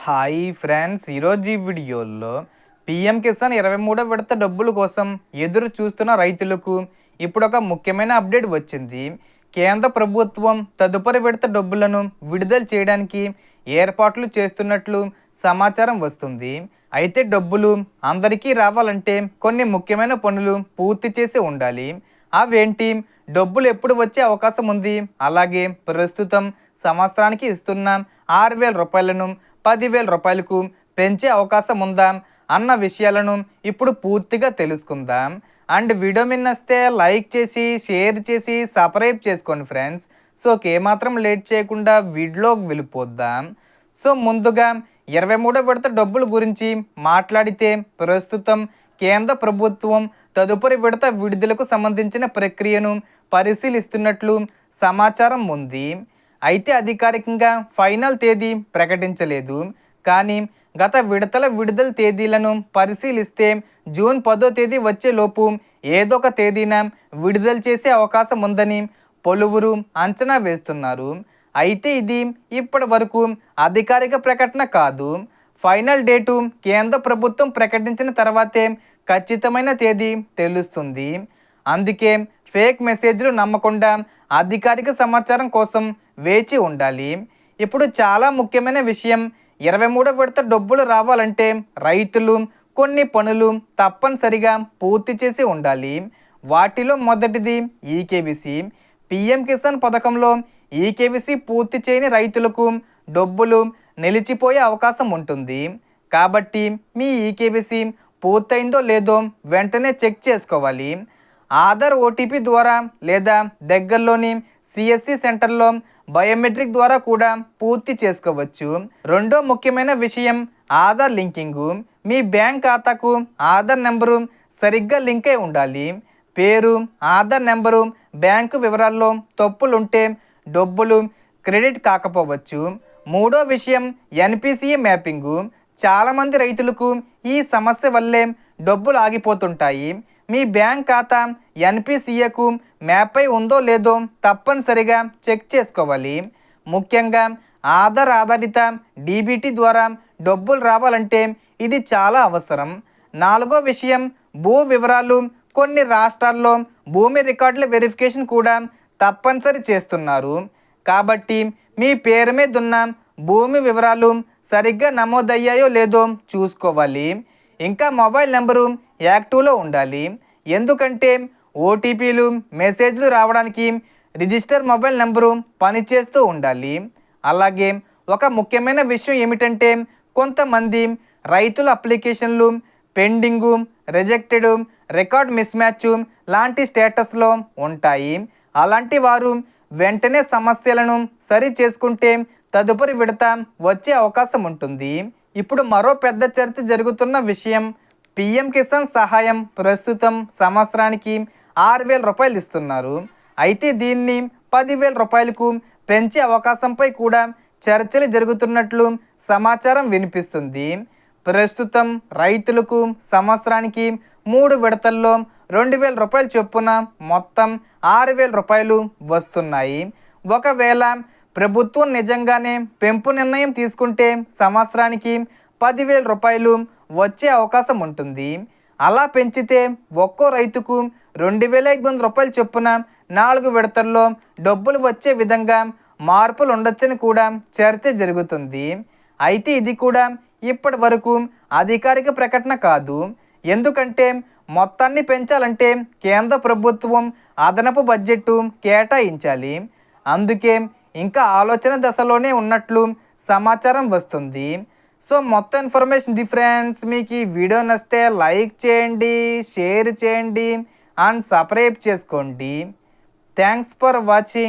Hi friends, ఈరోజు ఈ వీడియోలో పీఎం కిసాన్ 23వ విడత డబ్బుల కోసం ఎదురు చూస్తున్న రైతులకు ఇప్పుడు ఒక ముఖ్యమైన అప్డేట్ వచ్చింది. కేంద్ర ప్రభుత్వం తదుపరి విడత డబ్బులను విడుదల చేయడానికి ఏర్పాట్లు చేస్తున్నట్లు సమాచారం వస్తుంది. అయితే డబ్బులు అందరికీ రావాలంటే కొన్ని ముఖ్యమైన పనులు పూర్తి చేసి ఉండాలి. అవేంటి, డబ్బులు ఎప్పుడు వచ్చే అవకాశం ఉంది, అలాగే ప్రస్తుతం సంవత్సరానికి ఇస్తున్న 6,000 రూపాయలను 10,000 రూపాయలకు పెంచే అవకాశం ఉందా అన్న విషయాలను ఇప్పుడు పూర్తిగా తెలుసుకుందాం. అండ్ వీడియో మిన్నస్తే లైక్ చేసి షేర్ చేసి సబ్స్క్రైబ్ చేసుకోండి ఫ్రెండ్స్. సో ఏమాత్రం లేట్ చేయకుండా వీడియోకి వెళ్ళిపోద్దాం. సో ముందుగా 23వ విడత డబ్బుల గురించి మాట్లాడితే ప్రస్తుతం కేంద్ర ప్రభుత్వం తదుపరి విడత విడుదలకు సంబంధించిన ప్రక్రియను పరిశీలిస్తున్నట్లు సమాచారం ఉంది. అయితే అధికారికంగా ఫైనల్ తేదీ ప్రకటించలేదు. కానీ గత విడతల విడుదల తేదీలను పరిశీలిస్తే జూన్ 10వ తేదీ వచ్చేలోపు ఏదో ఒక తేదీన విడుదల చేసే అవకాశం ఉందని పలువురు అంచనా వేస్తున్నారు. అయితే ఇది ఇప్పటి వరకు అధికారిక ప్రకటన కాదు. ఫైనల్ డేటు కేంద్ర ప్రభుత్వం ప్రకటించిన తర్వాతే ఖచ్చితమైన తేదీ తెలుస్తుంది. అందుకే ఫేక్ మెసేజ్లు నమ్మకుండా అధికారిక సమాచారం కోసం వేచి ఉండాలి. ఇప్పుడు చాలా ముఖ్యమైన విషయం, 23వ విడత డబ్బులు రావాలంటే రైతులు కొన్ని పనులు తప్పనిసరిగా పూర్తి చేసి ఉండాలి. వాటిలో మొదటిది ఈకేవీసీ. పీఎం కిసాన్ పథకంలో ఈకేవీసీ పూర్తి చేయని రైతులకు డబ్బులు నిలిచిపోయే అవకాశం ఉంటుంది. కాబట్టి మీ ఈకేవీసీ పూర్తయిందో లేదో వెంటనే చెక్ చేసుకోవాలి. ఆధార్ ఓటీపీ ద్వారా లేదా దగ్గరలోని సిఎస్సి సెంటర్లో బయోమెట్రిక్ ద్వారా కూడా పూర్తి చేసుకోవచ్చు. రెండో ముఖ్యమైన విషయం ఆధార్ లింకింగు. మీ బ్యాంక్ ఖాతాకు ఆధార్ నెంబరు సరిగ్గా లింక్ అయి ఉండాలి. పేరు, ఆధార్ నెంబరు, బ్యాంకు వివరాల్లో తప్పులుంటే డబ్బులు క్రెడిట్ కాకపోవచ్చు. మూడో విషయం ఎన్పిసిఏ మ్యాపింగు. చాలామంది రైతులకు ఈ సమస్య వల్లే డబ్బులు ఆగిపోతుంటాయి. మీ బ్యాంక్ ఖాతా ఎన్పిసిఏకు మ్యాప్ అయి ఉందో లేదో తప్పనిసరిగా చెక్ చేసుకోవాలి. ముఖ్యంగా ఆధార్ ఆధారిత డీబీటీ ద్వారా డబ్బులు రావాలంటే ఇది చాలా అవసరం. నాలుగో విషయం భూ వివరాలు. కొన్ని రాష్ట్రాల్లో భూమి రికార్డుల వెరిఫికేషన్ కూడా తప్పనిసరి చేస్తున్నారు. కాబట్టి మీ పేరు మీద ఉన్న భూమి వివరాలు సరిగ్గా నమోదయ్యాయో లేదో చూసుకోవాలి. ఇంకా మొబైల్ నెంబరు యాక్టివ్లో ఉండాలి. ఎందుకంటే ఓటీపీలు, మెసేజ్లు రావడానికి రిజిస్టర్ మొబైల్ నెంబరు పనిచేస్తూ ఉండాలి. అలాగే ఒక ముఖ్యమైన విషయం ఏమిటంటే, కొంతమంది రైతుల అప్లికేషన్లు pending, rejected, record miss match లాంటి స్టేటస్లో ఉంటాయి. అలాంటి వారు వెంటనే సమస్యలను సరి చేసుకుంటే తదుపరి విడత వచ్చే అవకాశం ఉంటుంది. ఇప్పుడు మరో పెద్ద చర్చ జరుగుతున్న విషయం, పీఎం కిసాన్ సహాయం ప్రస్తుతం సంవత్సరానికి 6,000 రూపాయలు ఇస్తున్నారు. అయితే దీన్ని 10,000 రూపాయలకు పెంచే అవకాశంపై కూడా చర్చలు జరుగుతున్నట్లు సమాచారం వినిపిస్తుంది. ప్రస్తుతం రైతులకు సంవత్సరానికి 3 విడతల్లో 2,000 రూపాయలు చొప్పున మొత్తం 6,000 రూపాయలు వస్తున్నాయి. ఒకవేళ ప్రభుత్వం నిజంగానే పెంపు నిర్ణయం తీసుకుంటే సంవత్సరానికి 10,000 రూపాయలు వచ్చే అవకాశం ఉంటుంది. అలా పెంచితే ఒక్కో రైతుకు 2,500 రూపాయలు చొప్పున 4 విడతల్లో డబ్బులు వచ్చే విధంగా మార్పులు ఉండొచ్చని కూడా చర్చ జరుగుతుంది. అయితే ఇది కూడా ఇప్పటి వరకు అధికారిక ప్రకటన కాదు. ఎందుకంటే మొత్తాన్ని పెంచాలంటే కేంద్ర ప్రభుత్వం అదనపు బడ్జెట్ కేటాయించాలి. అందుకే ఇంకా ఆలోచన దశలోనే ఉన్నట్లు సమాచారం వస్తుంది. సో మొత్తం ఇన్ఫర్మేషన్ ఇది ఫ్రెండ్స్. మీకు ఈ వీడియో నచ్చితే లైక్ చేయండి, షేర్ చేయండి అండ్ సబ్స్క్రైబ్ చేసుకోండి. Thanks for watching.